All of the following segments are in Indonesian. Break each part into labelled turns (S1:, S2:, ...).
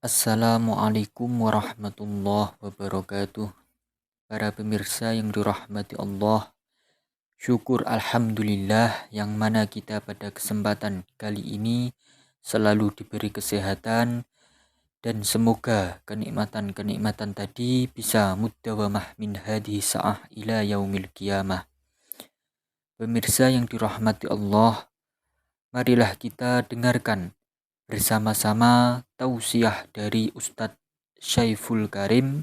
S1: Assalamualaikum warahmatullahi wabarakatuh. Para pemirsa yang dirahmati Allah, syukur alhamdulillah yang mana kita pada kesempatan kali ini selalu diberi kesehatan dan semoga kenikmatan-kenikmatan tadi bisa mudawamah min hadhihi sa'ah ila yaumil qiyamah. Pemirsa yang dirahmati Allah, marilah kita dengarkan bersama-sama tausiah dari Ustadz Syaiful Karim.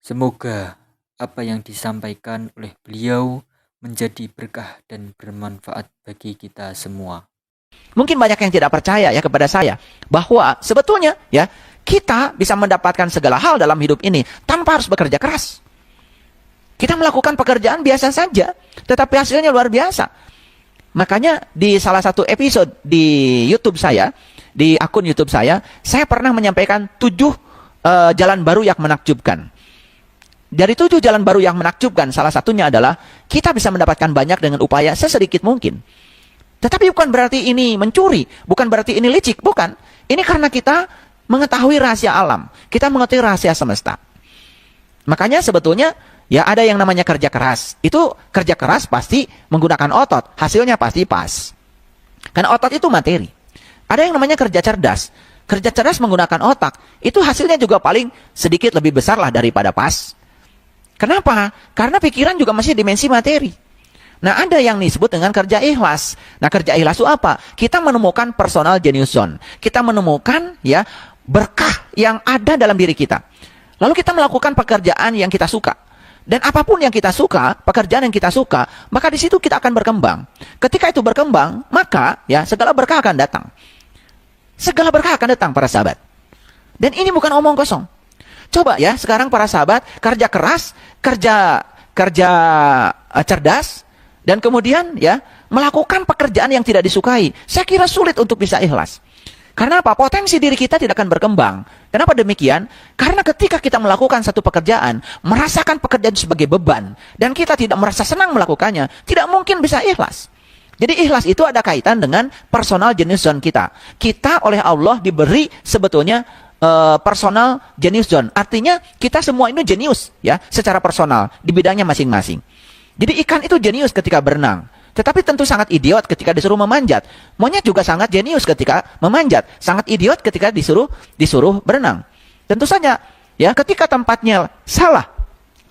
S1: Semoga apa yang disampaikan oleh beliau menjadi berkah dan bermanfaat bagi kita semua.
S2: Mungkin banyak yang tidak percaya ya kepada saya bahwa sebetulnya ya kita bisa mendapatkan segala hal dalam hidup ini tanpa harus bekerja keras. Kita melakukan pekerjaan biasa saja, tetapi hasilnya luar biasa. Makanya di salah satu episode di YouTube saya, di akun YouTube saya pernah menyampaikan 7 jalan baru yang menakjubkan. Dari 7 jalan baru yang menakjubkan, salah satunya adalah kita bisa mendapatkan banyak dengan upaya sesedikit mungkin. Tetapi bukan berarti ini mencuri, bukan berarti ini licik, bukan. Ini karena kita mengetahui rahasia alam, kita mengetahui rahasia semesta. Makanya sebetulnya ya ada yang namanya kerja keras. Itu kerja keras pasti menggunakan otot, hasilnya pasti pas. Karena otot itu materi. Ada yang namanya kerja cerdas. Kerja cerdas menggunakan otak, itu hasilnya juga paling sedikit lebih besar lah daripada pas. Kenapa? Karena pikiran juga masih dimensi materi. Nah, ada yang disebut dengan kerja ikhlas. Nah, kerja ikhlas itu apa? Kita menemukan personal genius zone. Kita menemukan ya berkah yang ada dalam diri kita. Lalu kita melakukan pekerjaan yang kita suka. Dan apapun yang kita suka, pekerjaan yang kita suka, maka di situ kita akan berkembang. Ketika itu berkembang, maka ya segala berkah akan datang. Segala berkah akan datang para sahabat. Dan ini bukan omong kosong. Coba ya sekarang para sahabat kerja keras, kerja cerdas, dan kemudian ya melakukan pekerjaan yang tidak disukai. Saya kira sulit untuk bisa ikhlas. Karena apa? Potensi diri kita tidak akan berkembang. Kenapa demikian? Karena ketika kita melakukan satu pekerjaan, merasakan pekerjaan sebagai beban, dan kita tidak merasa senang melakukannya, tidak mungkin bisa ikhlas. Jadi ikhlas itu ada kaitan dengan personal genius zone kita. Kita oleh Allah diberi sebetulnya personal genius zone. Artinya kita semua ini jenius ya, secara personal di bidangnya masing-masing. Jadi ikan itu jenius ketika berenang. Tetapi tentu sangat idiot ketika disuruh memanjat. Monyet juga sangat jenius ketika memanjat. Sangat idiot ketika disuruh berenang. Tentu saja, ya ketika tempatnya salah,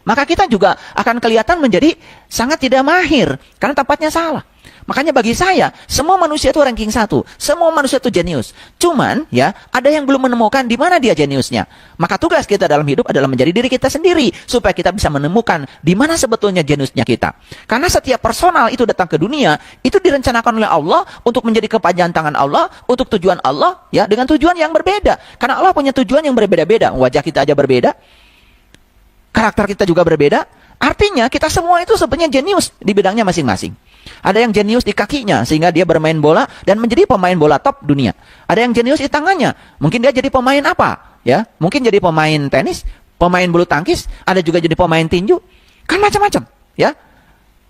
S2: maka kita juga akan kelihatan menjadi sangat tidak mahir. Karena tempatnya salah. Makanya bagi saya, semua manusia itu ranking 1. Semua manusia itu jenius. Cuman, ya, ada yang belum menemukan di mana dia jeniusnya. Maka tugas kita dalam hidup adalah menjadi diri kita sendiri. Supaya kita bisa menemukan di mana sebetulnya jeniusnya kita. Karena setiap personal itu datang ke dunia, itu direncanakan oleh Allah untuk menjadi kepanjangan tangan Allah, untuk tujuan Allah, ya, dengan tujuan yang berbeda. Karena Allah punya tujuan yang berbeda-beda. Wajah kita aja berbeda. Karakter kita juga berbeda. Artinya, kita semua itu sebenarnya jenius di bidangnya masing-masing. Ada yang jenius di kakinya sehingga dia bermain bola dan menjadi pemain bola top dunia. Ada yang jenius di tangannya, mungkin dia jadi pemain apa? Ya, mungkin jadi pemain tenis, pemain bulu tangkis, ada juga jadi pemain tinju. Kan macam-macam, ya.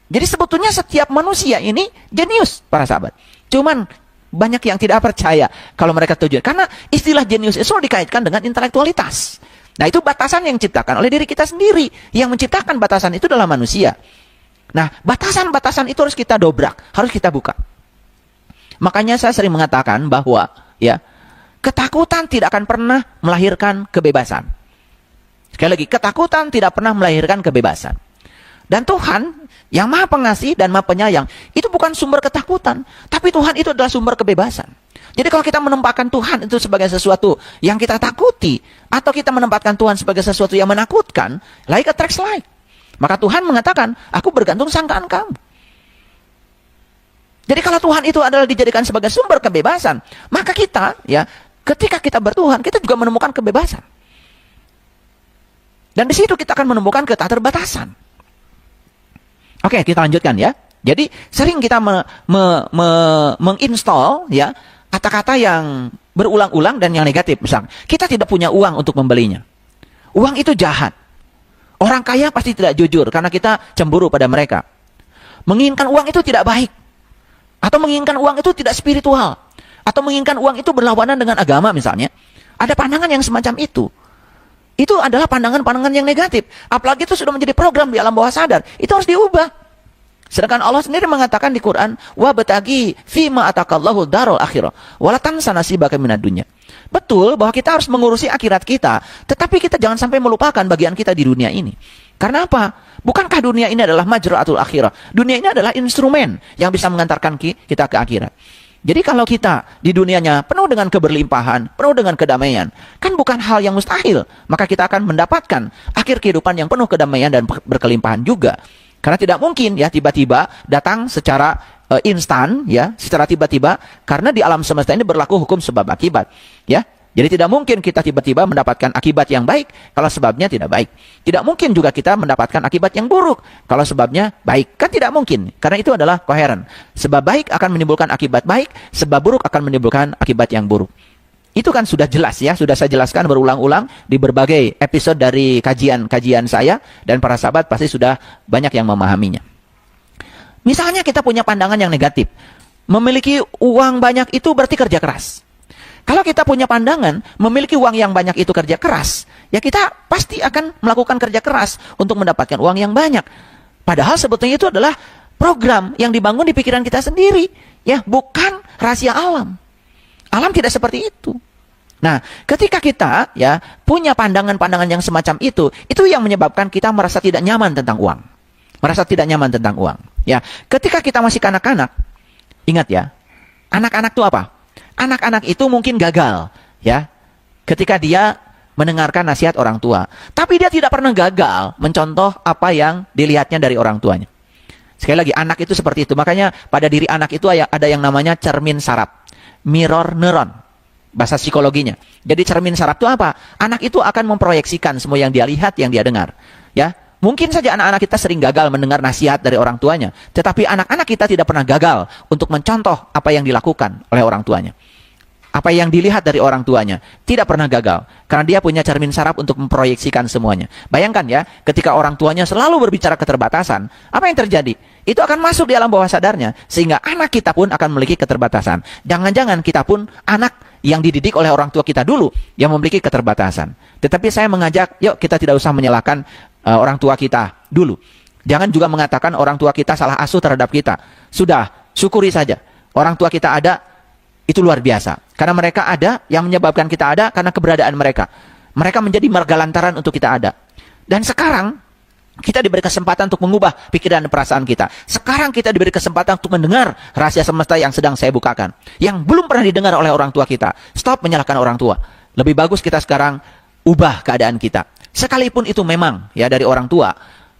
S2: Jadi sebetulnya setiap manusia ini jenius, para sahabat. Cuman banyak yang tidak percaya kalau mereka tujuan. Karena istilah jenius itu selalu dikaitkan dengan intelektualitas. Nah, itu batasan yang diciptakan oleh diri kita sendiri. Yang menciptakan batasan itu adalah manusia. Nah, batasan-batasan itu harus kita dobrak, harus kita buka. Makanya saya sering mengatakan bahwa ya, ketakutan tidak akan pernah melahirkan kebebasan. Sekali lagi, ketakutan tidak pernah melahirkan kebebasan. Dan Tuhan yang Maha Pengasih dan Maha Penyayang itu bukan sumber ketakutan, tapi Tuhan itu adalah sumber kebebasan. Jadi kalau kita menempatkan Tuhan itu sebagai sesuatu yang kita takuti, atau kita menempatkan Tuhan sebagai sesuatu yang menakutkan, like attracts like. Maka Tuhan mengatakan, aku bergantung sangkaan kamu. Jadi kalau Tuhan itu adalah dijadikan sebagai sumber kebebasan, maka kita, ya, ketika kita bertuhan, kita juga menemukan kebebasan. Dan di situ kita akan menemukan keterbatasan. Oke, kita lanjutkan ya. Jadi sering kita menginstall ya kata-kata yang berulang-ulang dan yang negatif. Misalnya, kita tidak punya uang untuk membelinya. Uang itu jahat. Orang kaya pasti tidak jujur karena kita cemburu pada mereka. Menginginkan uang itu tidak baik. Atau menginginkan uang itu tidak spiritual. Atau menginginkan uang itu berlawanan dengan agama misalnya. Ada pandangan yang semacam itu. Itu adalah pandangan-pandangan yang negatif. Apalagi itu sudah menjadi program di alam bawah sadar. Itu harus diubah. Sedangkan Allah sendiri mengatakan di Quran, wa batagi fima atakallahu darul akhirah, wala tansa nasibaka minad dunya. Betul bahwa kita harus mengurusi akhirat kita, tetapi kita jangan sampai melupakan bagian kita di dunia ini. Karena apa? Bukankah dunia ini adalah majra'atul akhirah? Dunia ini adalah instrumen yang bisa mengantarkan kita ke akhirat. Jadi kalau kita di dunianya penuh dengan keberlimpahan, penuh dengan kedamaian, kan bukan hal yang mustahil. Maka kita akan mendapatkan akhir kehidupan yang penuh kedamaian dan berkelimpahan juga. Karena tidak mungkin ya tiba-tiba datang secara instan ya, secara tiba-tiba, karena di alam semesta ini berlaku hukum sebab akibat, ya. Jadi tidak mungkin kita tiba-tiba mendapatkan akibat yang baik kalau sebabnya tidak baik. Tidak mungkin juga kita mendapatkan akibat yang buruk kalau sebabnya baik. Kan tidak mungkin. Karena itu adalah koheren. Sebab baik akan menimbulkan akibat baik, sebab buruk akan menimbulkan akibat yang buruk. Itu kan sudah jelas ya, sudah saya jelaskan berulang-ulang di berbagai episode dari kajian-kajian saya, dan para sahabat pasti sudah banyak yang memahaminya. Misalnya kita punya pandangan yang negatif. Memiliki uang banyak itu berarti kerja keras. Kalau kita punya pandangan, memiliki uang yang banyak itu kerja keras, ya kita pasti akan melakukan kerja keras untuk mendapatkan uang yang banyak. Padahal sebetulnya itu adalah program yang dibangun di pikiran kita sendiri, ya, bukan rahasia alam. Alam tidak seperti itu. Nah, ketika kita ya punya pandangan-pandangan yang semacam itu yang menyebabkan kita merasa tidak nyaman tentang uang. Merasa tidak nyaman tentang uang. Ya, ketika kita masih kanak-kanak, ingat ya, anak-anak itu apa? Anak-anak itu mungkin gagal, ya, ketika dia mendengarkan nasihat orang tua. Tapi dia tidak pernah gagal mencontoh apa yang dilihatnya dari orang tuanya. Sekali lagi, anak itu seperti itu. Makanya pada diri anak itu ada yang namanya cermin saraf, mirror neuron, bahasa psikologinya. Jadi cermin saraf itu apa? Anak itu akan memproyeksikan semua yang dia lihat, yang dia dengar, ya. Mungkin saja anak-anak kita sering gagal mendengar nasihat dari orang tuanya, tetapi anak-anak kita tidak pernah gagal untuk mencontoh apa yang dilakukan oleh orang tuanya. Apa yang dilihat dari orang tuanya tidak pernah gagal, karena dia punya cermin saraf untuk memproyeksikan semuanya. Bayangkan ya, ketika orang tuanya selalu berbicara keterbatasan, apa yang terjadi? Itu akan masuk di alam bawah sadarnya, sehingga anak kita pun akan memiliki keterbatasan. Jangan-jangan kita pun anak yang dididik oleh orang tua kita dulu yang memiliki keterbatasan. Tetapi saya mengajak, yuk kita tidak usah menyalahkan orang tua kita dulu. Jangan juga mengatakan orang tua kita salah asuh terhadap kita. Sudah, syukuri saja. Orang tua kita ada, itu luar biasa. Karena mereka ada, yang menyebabkan kita ada karena keberadaan mereka. Mereka menjadi marga lantaran untuk kita ada. Dan sekarang, kita diberi kesempatan untuk mengubah pikiran dan perasaan kita. Sekarang kita diberi kesempatan untuk mendengar rahasia semesta yang sedang saya bukakan. Yang belum pernah didengar oleh orang tua kita. Stop menyalahkan orang tua. Lebih bagus kita sekarang ubah keadaan kita. Sekalipun itu memang ya dari orang tua,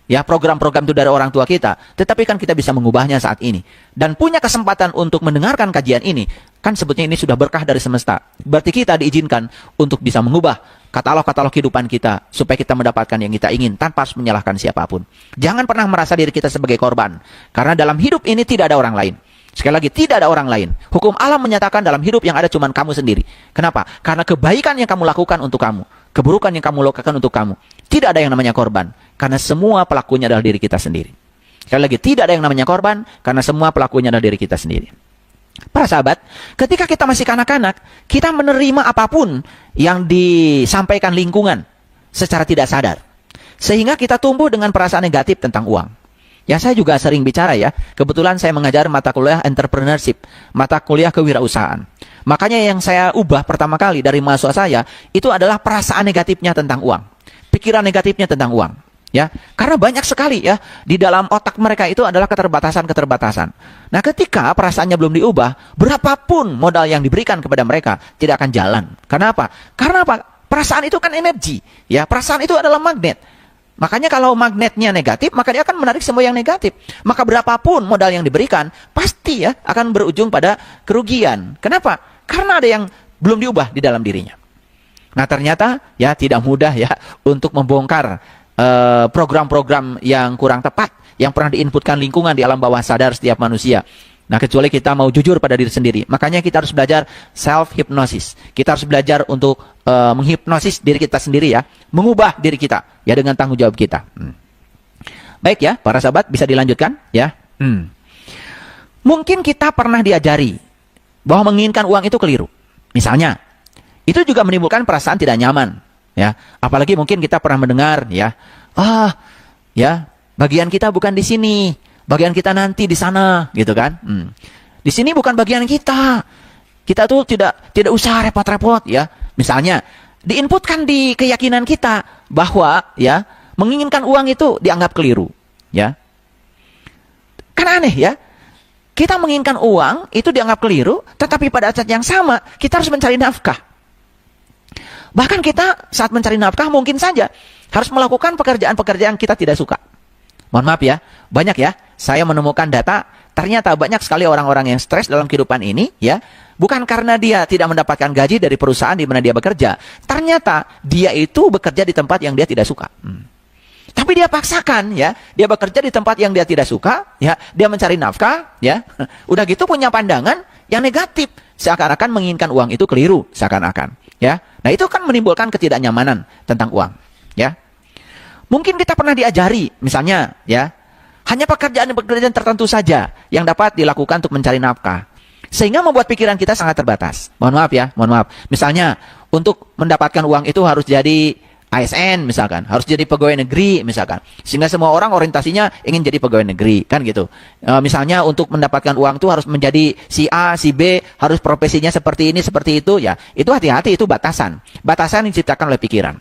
S2: ya program-program itu dari orang tua kita, tetapi kan kita bisa mengubahnya saat ini. Dan punya kesempatan untuk mendengarkan kajian ini, kan sebetulnya ini sudah berkah dari semesta. Berarti kita diizinkan untuk bisa mengubah katalog-katalog kehidupan kita, supaya kita mendapatkan yang kita ingin, tanpa harus menyalahkan siapapun. Jangan pernah merasa diri kita sebagai korban, karena dalam hidup ini tidak ada orang lain. Sekali lagi, tidak ada orang lain. Hukum alam menyatakan dalam hidup yang ada cuma kamu sendiri. Kenapa? Karena kebaikan yang kamu lakukan untuk kamu, keburukan yang kamu lakukan untuk kamu. Tidak ada yang namanya korban, karena semua pelakunya adalah diri kita sendiri. Sekali lagi, tidak ada yang namanya korban, karena semua pelakunya adalah diri kita sendiri. Para sahabat, ketika kita masih kanak-kanak, kita menerima apapun yang disampaikan lingkungan secara tidak sadar. Sehingga kita tumbuh dengan perasaan negatif tentang uang. Ya, saya juga sering bicara ya. Kebetulan saya mengajar mata kuliah entrepreneurship, mata kuliah kewirausahaan. Makanya yang saya ubah pertama kali dari mahasiswa saya, itu adalah perasaan negatifnya tentang uang. Pikiran negatifnya tentang uang. Ya, karena banyak sekali ya, di dalam otak mereka itu adalah keterbatasan-keterbatasan. Nah, ketika perasaannya belum diubah, berapapun modal yang diberikan kepada mereka, tidak akan jalan. Karena apa? Karena apa? Perasaan itu kan energi. Ya, perasaan itu adalah magnet. Makanya kalau magnetnya negatif, maka dia akan menarik semua yang negatif. Maka berapapun modal yang diberikan, pasti ya akan berujung pada kerugian. Kenapa? Karena ada yang belum diubah di dalam dirinya. Nah, ternyata ya tidak mudah ya untuk membongkar program-program yang kurang tepat, yang pernah diinputkan lingkungan di alam bawah sadar setiap manusia. Nah, kecuali kita mau jujur pada diri sendiri. Makanya kita harus belajar self-hypnosis. Kita harus belajar untuk menghipnosis diri kita sendiri ya. Mengubah diri kita ya dengan tanggung jawab kita. Baik ya, para sahabat, bisa dilanjutkan ya. Mungkin kita pernah diajari bahwa menginginkan uang itu keliru. Misalnya, Itu juga menimbulkan perasaan tidak nyaman, ya. Apalagi mungkin kita pernah mendengar, ya, ya, bagian kita bukan di sini, bagian kita nanti di sana, gitu kan? Di sini bukan bagian kita. Kita tuh tidak usah repot-repot, ya. Misalnya diinputkan di keyakinan kita bahwa, ya, menginginkan uang itu dianggap keliru, ya. Kan aneh, ya. Kita menginginkan uang itu dianggap keliru, tetapi pada saat yang sama kita harus mencari nafkah. Bahkan kita saat mencari nafkah mungkin saja harus melakukan pekerjaan-pekerjaan yang kita tidak suka. Mohon maaf ya, banyak ya, saya menemukan data, ternyata banyak sekali orang-orang yang stres dalam kehidupan ini, ya, bukan karena dia tidak mendapatkan gaji dari perusahaan di mana dia bekerja. Ternyata dia itu bekerja di tempat yang dia tidak suka. Tapi dia paksakan, ya, dia bekerja di tempat yang dia tidak suka, ya, dia mencari nafkah, ya, udah gitu punya pandangan yang negatif, seakan-akan menginginkan uang itu keliru, seakan-akan, ya. Nah, itu kan menimbulkan ketidaknyamanan tentang uang, ya. Mungkin kita pernah diajari, misalnya, ya, hanya pekerjaan-pekerjaan tertentu saja yang dapat dilakukan untuk mencari nafkah, sehingga membuat pikiran kita sangat terbatas. Mohon maaf ya, mohon maaf. Misalnya, untuk mendapatkan uang itu harus jadi ASN misalkan, harus jadi pegawai negeri misalkan, sehingga semua orang orientasinya ingin jadi pegawai negeri, kan gitu. Misalnya untuk mendapatkan uang itu harus menjadi si A, si B, harus profesinya seperti ini, seperti itu, ya. Itu hati-hati, itu batasan yang diciptakan oleh pikiran.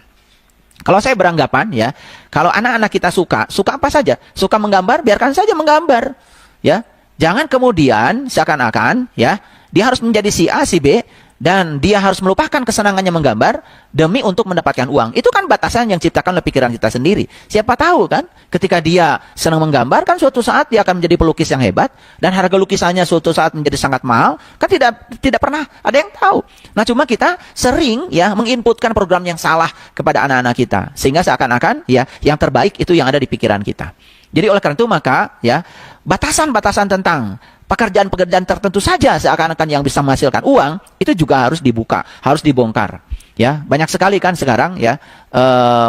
S2: Kalau saya beranggapan, ya, kalau anak-anak kita suka apa saja, suka menggambar, biarkan saja menggambar, ya. Jangan kemudian seakan-akan, ya, dia harus menjadi si A, si B, dan dia harus melupakan kesenangannya menggambar demi untuk mendapatkan uang. Itu kan batasan yang diciptakan oleh pikiran kita sendiri. Siapa tahu kan, ketika dia senang menggambar, kan suatu saat dia akan menjadi pelukis yang hebat, dan harga lukisannya suatu saat menjadi sangat mahal, kan tidak pernah ada yang tahu. Nah, cuma kita sering, ya, menginputkan program yang salah kepada anak-anak kita, sehingga seakan-akan, ya, yang terbaik itu yang ada di pikiran kita. Jadi oleh karena itu maka, ya, batasan-batasan tentang pekerjaan-pekerjaan tertentu saja seakan-akan yang bisa menghasilkan uang itu juga harus dibuka, harus dibongkar. Ya, banyak sekali kan sekarang, ya,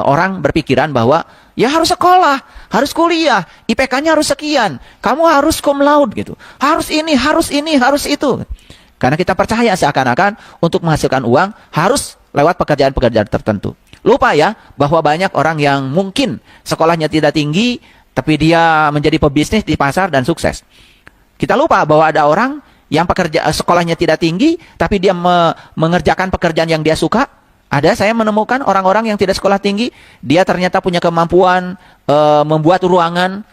S2: orang berpikiran bahwa ya harus sekolah, harus kuliah, IPK-nya harus sekian, kamu harus cum laude gitu, harus ini, harus itu. Karena kita percaya seakan-akan untuk menghasilkan uang harus lewat pekerjaan-pekerjaan tertentu. Lupa ya bahwa banyak orang yang mungkin sekolahnya tidak tinggi, tapi dia menjadi pebisnis di pasar dan sukses. Kita lupa bahwa ada orang yang sekolahnya tidak tinggi, tapi dia mengerjakan pekerjaan yang dia suka. Saya menemukan orang-orang yang tidak sekolah tinggi, dia ternyata punya kemampuan membuat ruangan,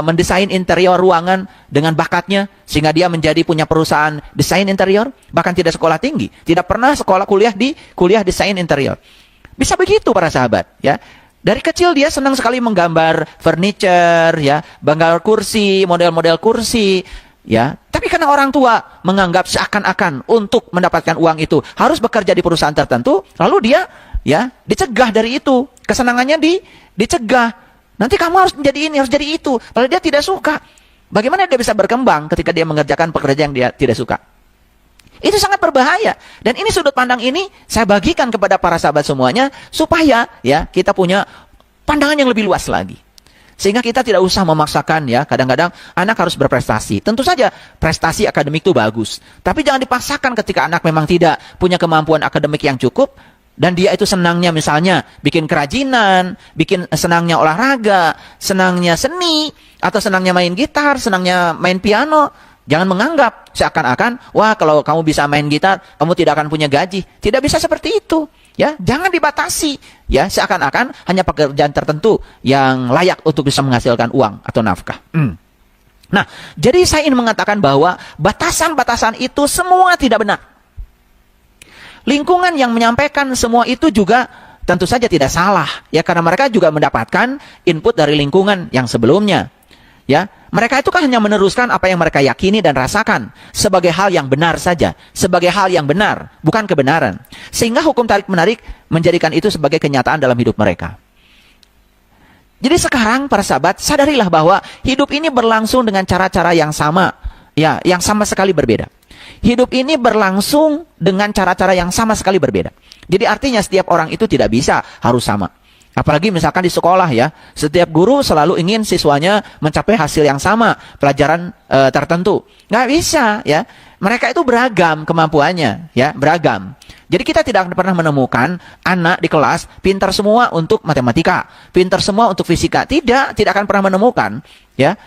S2: mendesain interior ruangan dengan bakatnya, sehingga dia punya perusahaan desain interior, bahkan tidak sekolah tinggi, tidak pernah kuliah desain interior. Bisa begitu para sahabat, ya. Dari kecil dia senang sekali menggambar furniture, ya, menggambar kursi, model-model kursi, ya. Tapi karena orang tua menganggap seakan-akan untuk mendapatkan uang itu harus bekerja di perusahaan tertentu, lalu dia, ya, dicegah dari itu. Kesenangannya dicegah. Nanti kamu harus menjadi ini, harus jadi itu. Padahal dia tidak suka. Bagaimana dia bisa berkembang ketika dia mengerjakan pekerjaan yang dia tidak suka? Itu sangat berbahaya. Dan ini sudut pandang ini saya bagikan kepada para sahabat semuanya supaya, ya, kita punya pandangan yang lebih luas lagi. Sehingga kita tidak usah memaksakan, ya, kadang-kadang anak harus berprestasi. Tentu saja prestasi akademik itu bagus, tapi jangan dipaksakan ketika anak memang tidak punya kemampuan akademik yang cukup dan dia itu senangnya misalnya bikin kerajinan, senangnya olahraga, senangnya seni, atau senangnya main gitar, senangnya main piano. Jangan menganggap seakan-akan, wah, kalau kamu bisa main gitar, kamu tidak akan punya gaji. Tidak bisa seperti itu, ya. Jangan dibatasi, ya, seakan-akan hanya pekerjaan tertentu yang layak untuk bisa menghasilkan uang atau nafkah. Nah, jadi saya ingin mengatakan bahwa batasan-batasan itu semua tidak benar. Lingkungan yang menyampaikan semua itu juga tentu saja tidak salah, ya, karena mereka juga mendapatkan input dari lingkungan yang sebelumnya. Ya, mereka itu kan hanya meneruskan apa yang mereka yakini dan rasakan sebagai hal yang benar saja, sebagai hal yang benar, bukan kebenaran. Sehingga hukum tarik-menarik menjadikan itu sebagai kenyataan dalam hidup mereka. Jadi sekarang para sahabat, sadarilah bahwa hidup ini berlangsung dengan cara-cara yang sama, ya, yang sama sekali berbeda. Hidup ini berlangsung dengan cara-cara yang sama sekali berbeda. Jadi artinya setiap orang itu tidak bisa harus sama. Apalagi misalkan di sekolah, ya, setiap guru selalu ingin siswanya mencapai hasil yang sama, pelajaran tertentu. Nggak bisa, ya. Mereka itu beragam kemampuannya, ya, beragam. Jadi kita tidak pernah menemukan anak di kelas pintar semua untuk matematika, pintar semua untuk fisika. Tidak akan pernah menemukan, ya.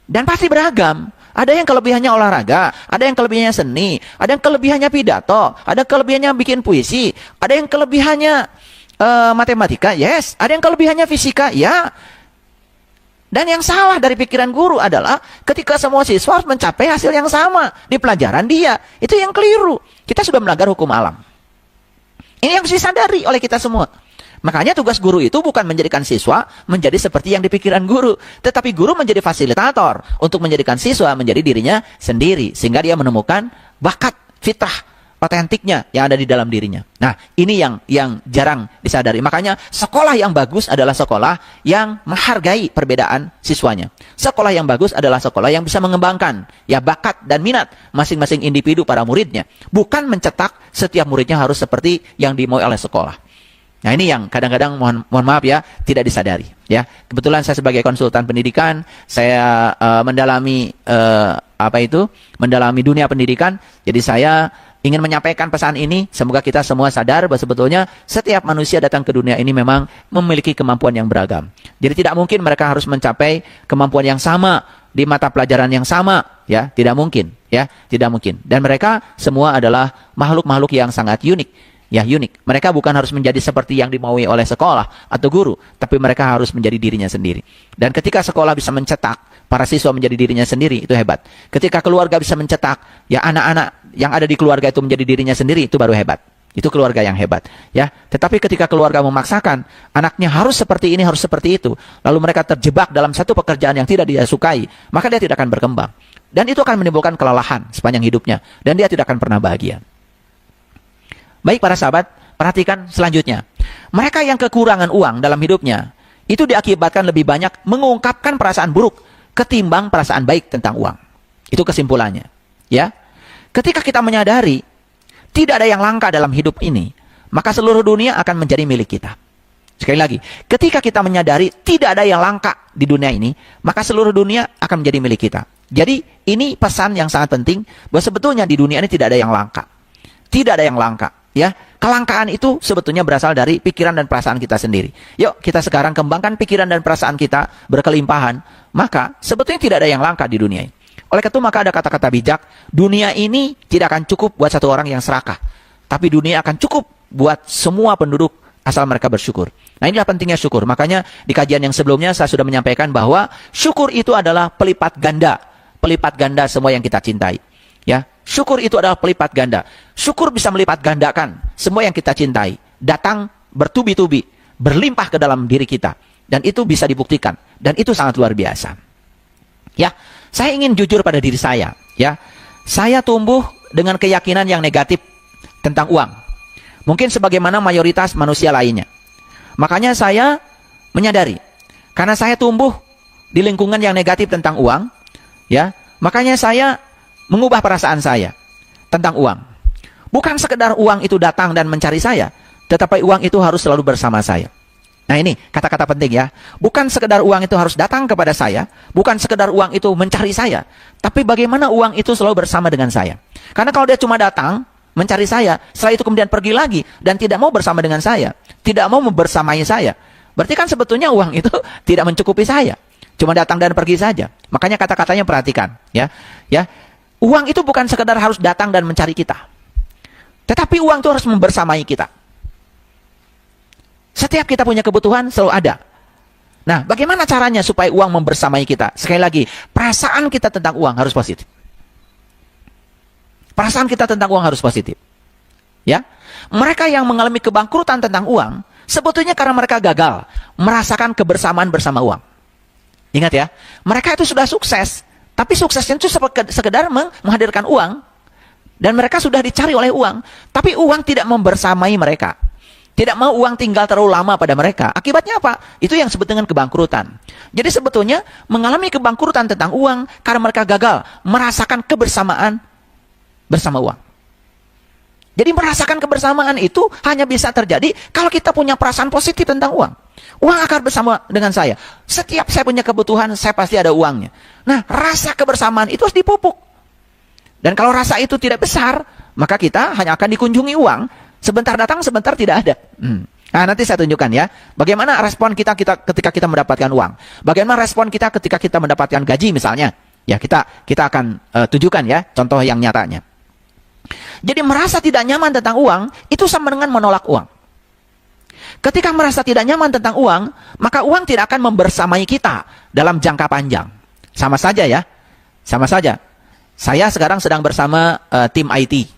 S2: Dan pasti beragam. Ada yang kelebihannya olahraga, ada yang kelebihannya seni, ada yang kelebihannya pidato, ada yang kelebihannya bikin puisi, ada yang kelebihannya matematika, yes, ada yang kelebihannya fisika, ya. Dan yang salah dari pikiran guru adalah ketika semua siswa harus mencapai hasil yang sama di pelajaran dia. Itu yang keliru. Kita sudah melanggar hukum alam. Ini yang harus disadari oleh kita semua. Makanya tugas guru itu bukan menjadikan siswa menjadi seperti yang dipikiran guru. Tetapi guru menjadi fasilitator untuk menjadikan siswa menjadi dirinya sendiri. Sehingga dia menemukan bakat fitrah otentiknya yang ada di dalam dirinya. Nah, ini yang jarang disadari. Makanya sekolah yang bagus adalah sekolah yang menghargai perbedaan siswanya. Sekolah yang bagus adalah sekolah yang bisa mengembangkan ya bakat dan minat masing-masing individu para muridnya. Bukan mencetak setiap muridnya harus seperti yang dimau oleh sekolah. Nah, ini yang kadang-kadang mohon maaf ya tidak disadari ya. Kebetulan saya sebagai konsultan pendidikan, saya mendalami mendalami dunia pendidikan. Jadi saya ingin menyampaikan pesan ini, semoga kita semua sadar bahwa sebetulnya setiap manusia datang ke dunia ini memang memiliki kemampuan yang beragam. Jadi tidak mungkin mereka harus mencapai kemampuan yang sama di mata pelajaran yang sama, ya, tidak mungkin, ya, tidak mungkin. Dan mereka semua adalah makhluk-makhluk yang sangat unik, ya, unik. Mereka bukan harus menjadi seperti yang dimaui oleh sekolah atau guru, tapi mereka harus menjadi dirinya sendiri. Dan ketika sekolah bisa mencetak para siswa menjadi dirinya sendiri, itu hebat. Ketika keluarga bisa mencetak ya anak-anak yang ada di keluarga itu menjadi dirinya sendiri, itu baru hebat. Itu keluarga yang hebat, ya. Tetapi ketika keluarga memaksakan anaknya harus seperti ini, harus seperti itu, lalu mereka terjebak dalam satu pekerjaan yang tidak dia sukai, maka dia tidak akan berkembang. Dan itu akan menimbulkan kelelahan sepanjang hidupnya, dan dia tidak akan pernah bahagia. Baik para sahabat, perhatikan selanjutnya. Mereka yang kekurangan uang dalam hidupnya, itu diakibatkan lebih banyak mengungkapkan perasaan buruk ketimbang perasaan baik tentang uang. Itu kesimpulannya, ya. Ketika kita menyadari tidak ada yang langka dalam hidup ini, maka seluruh dunia akan menjadi milik kita. Sekali lagi, ketika kita menyadari tidak ada yang langka di dunia ini, maka seluruh dunia akan menjadi milik kita. Jadi ini pesan yang sangat penting bahwa sebetulnya di dunia ini tidak ada yang langka. Tidak ada yang langka, ya. Kelangkaan itu sebetulnya berasal dari pikiran dan perasaan kita sendiri. Yuk kita sekarang kembangkan pikiran dan perasaan kita berkelimpahan, maka sebetulnya tidak ada yang langka di dunia ini. Oleh itu maka ada kata-kata bijak, dunia ini tidak akan cukup buat satu orang yang serakah. Tapi dunia akan cukup buat semua penduduk asal mereka bersyukur. Nah, inilah pentingnya syukur. Makanya di kajian yang sebelumnya saya sudah menyampaikan bahwa syukur itu adalah pelipat ganda semua yang kita cintai. Ya, syukur itu adalah pelipat ganda. Syukur bisa melipat gandakan semua yang kita cintai. Datang bertubi-tubi, berlimpah ke dalam diri kita. Dan itu bisa dibuktikan. Dan itu sangat luar biasa. Ya, saya ingin jujur pada diri saya, ya. Saya tumbuh dengan keyakinan yang negatif tentang uang. Mungkin sebagaimana mayoritas manusia lainnya. Makanya saya menyadari, karena saya tumbuh di lingkungan yang negatif tentang uang, ya, makanya saya mengubah perasaan saya tentang uang. Bukan sekedar uang itu datang dan mencari saya, tetapi uang itu harus selalu bersama saya. Nah, ini kata-kata penting ya. Bukan sekedar uang itu harus datang kepada saya, bukan sekedar uang itu mencari saya, tapi bagaimana uang itu selalu bersama dengan saya. Karena kalau dia cuma datang mencari saya, setelah itu kemudian pergi lagi dan tidak mau bersama dengan saya, tidak mau membersamai saya, berarti kan sebetulnya uang itu tidak mencukupi saya. Cuma datang dan pergi saja. Makanya kata-katanya perhatikan, ya. Ya. Uang itu bukan sekedar harus datang dan mencari kita. Tetapi uang itu harus membersamai kita. Setiap kita punya kebutuhan selalu ada. Nah, bagaimana caranya supaya uang membersamai kita? Sekali lagi, perasaan kita tentang uang harus positif. Perasaan kita tentang uang harus positif. Ya, mereka yang mengalami kebangkrutan tentang uang, sebetulnya karena mereka gagal merasakan kebersamaan bersama uang. Ingat ya, mereka itu sudah sukses, tapi suksesnya itu sekedar menghadirkan uang, dan mereka sudah dicari oleh uang, tapi uang tidak membersamai mereka. Tidak mau uang tinggal terlalu lama pada mereka. Akibatnya apa? Itu yang disebut dengan kebangkrutan. Jadi sebetulnya mengalami kebangkrutan tentang uang karena mereka gagal merasakan kebersamaan bersama uang. Jadi merasakan kebersamaan itu hanya bisa terjadi kalau kita punya perasaan positif tentang uang. Uang akan bersama dengan saya. Setiap saya punya kebutuhan, saya pasti ada uangnya. Nah, rasa kebersamaan itu harus dipupuk. Dan kalau rasa itu tidak besar, maka kita hanya akan dikunjungi uang Sebentar datang, sebentar tidak ada. Nah, nanti saya tunjukkan ya. Bagaimana respon kita ketika kita mendapatkan uang. Bagaimana respon kita ketika kita mendapatkan gaji misalnya. Ya, kita akan tunjukkan ya contoh yang nyatanya. Jadi merasa tidak nyaman tentang uang, itu sama dengan menolak uang. Ketika merasa tidak nyaman tentang uang, maka uang tidak akan membersamai kita dalam jangka panjang. Sama saja ya. Sama saja. Saya sekarang sedang bersama tim IT.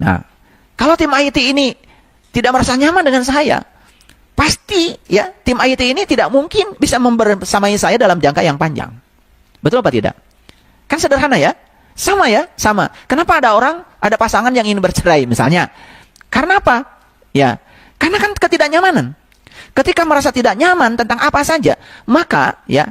S2: Nah, kalau tim IT ini tidak merasa nyaman dengan saya, pasti ya tim IT ini tidak mungkin bisa membersamai saya dalam jangka yang panjang. Betul apa tidak? Kan sederhana ya? Sama ya? Sama. Kenapa ada pasangan yang ingin bercerai misalnya? Karena apa? Ya, karena kan ketidaknyamanan. Ketika merasa tidak nyaman tentang apa saja, maka ya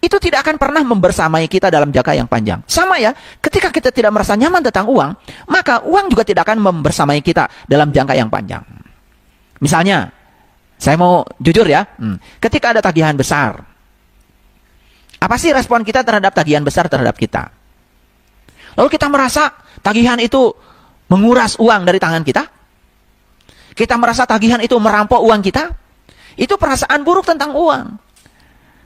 S2: itu tidak akan pernah membersamai kita dalam jangka yang panjang. Sama ya, ketika kita tidak merasa nyaman tentang uang, maka uang juga tidak akan membersamai kita dalam jangka yang panjang. Misalnya, saya mau jujur ya, ketika ada tagihan besar, apa sih respon kita terhadap tagihan besar terhadap kita? Lalu kita merasa tagihan itu menguras uang dari tangan kita? Kita merasa tagihan itu merampok uang kita? Itu perasaan buruk tentang uang.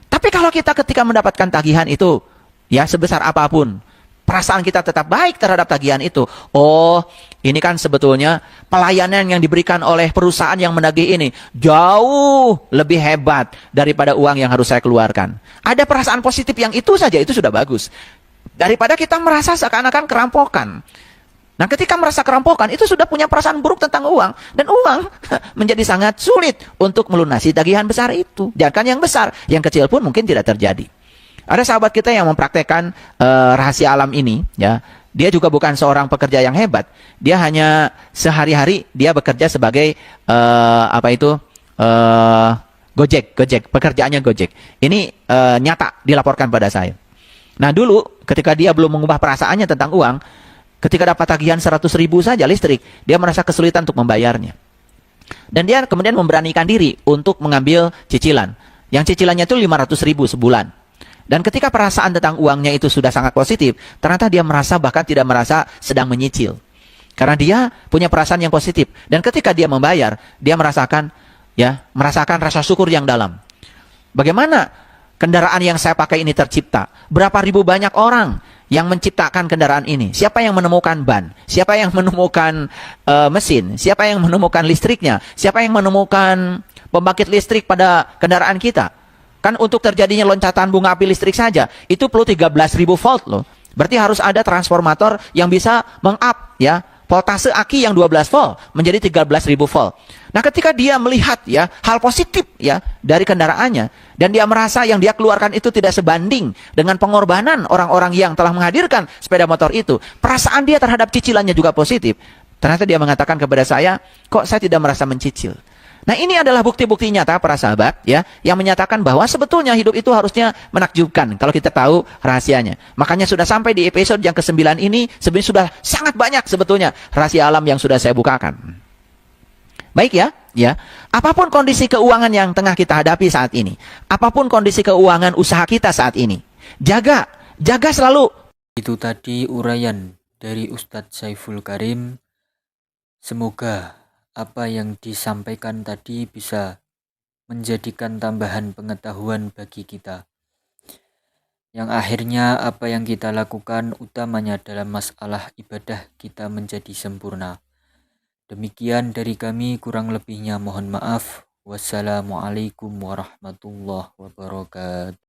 S2: Tapi kalau kita ketika mendapatkan tagihan itu, ya sebesar apapun, perasaan kita tetap baik terhadap tagihan itu. Oh, ini kan sebetulnya pelayanan yang diberikan oleh perusahaan yang menagih ini jauh lebih hebat daripada uang yang harus saya keluarkan. Ada perasaan positif yang itu saja, itu sudah bagus. Daripada kita merasa seakan-akan kerampokan. Nah, ketika merasa kerampokan, itu sudah punya perasaan buruk tentang uang. Dan uang menjadi sangat sulit untuk melunasi tagihan besar itu. Jangan yang besar, yang kecil pun mungkin tidak terjadi. Ada sahabat kita yang mempraktekkan rahasia alam ini. Ya, dia juga bukan seorang pekerja yang hebat. Dia hanya sehari-hari, dia bekerja sebagai, Gojek. Pekerjaannya Gojek. Ini nyata dilaporkan pada saya. Nah, dulu ketika dia belum mengubah perasaannya tentang uang, ketika dapat tagihan 100.000 saja listrik, dia merasa kesulitan untuk membayarnya. Dan dia kemudian memberanikan diri untuk mengambil cicilan. Yang cicilannya itu 500.000 sebulan. Dan ketika perasaan tentang uangnya itu sudah sangat positif, ternyata dia merasa bahkan tidak merasa sedang menyicil. Karena dia punya perasaan yang positif. Dan ketika dia membayar, dia merasakan rasa syukur yang dalam. Bagaimana kendaraan yang saya pakai ini tercipta? Berapa ribu banyak orang yang menciptakan kendaraan ini? Siapa yang menemukan ban? Siapa yang menemukan mesin? Siapa yang menemukan listriknya? Siapa yang menemukan pembangkit listrik pada kendaraan kita? Kan untuk terjadinya loncatan bunga api listrik saja, itu perlu 13.000 volt loh. Berarti harus ada transformator yang bisa meng-up ya voltase aki yang 12 volt menjadi 13.000 volt. Nah, ketika dia melihat ya hal positif ya dari kendaraannya dan dia merasa yang dia keluarkan itu tidak sebanding dengan pengorbanan orang-orang yang telah menghadirkan sepeda motor itu, perasaan dia terhadap cicilannya juga positif. Ternyata dia mengatakan kepada saya, kok saya tidak merasa mencicil. Nah, ini adalah bukti-bukti nyata para sahabat ya yang menyatakan bahwa sebetulnya hidup itu harusnya menakjubkan kalau kita tahu rahasianya. Makanya sudah sampai di episode yang ke-9 ini sebenarnya sudah sangat banyak sebetulnya rahasia alam yang sudah saya bukakan. Baik ya. Apapun kondisi keuangan yang tengah kita hadapi saat ini, apapun kondisi keuangan usaha kita saat ini, jaga selalu.
S1: Itu tadi uraian dari Ustadz Saiful Karim. Semoga apa yang disampaikan tadi bisa menjadikan tambahan pengetahuan bagi kita. Yang akhirnya apa yang kita lakukan utamanya dalam masalah ibadah kita menjadi sempurna. Demikian dari kami, kurang lebihnya mohon maaf. Wassalamualaikum warahmatullahi wabarakatuh.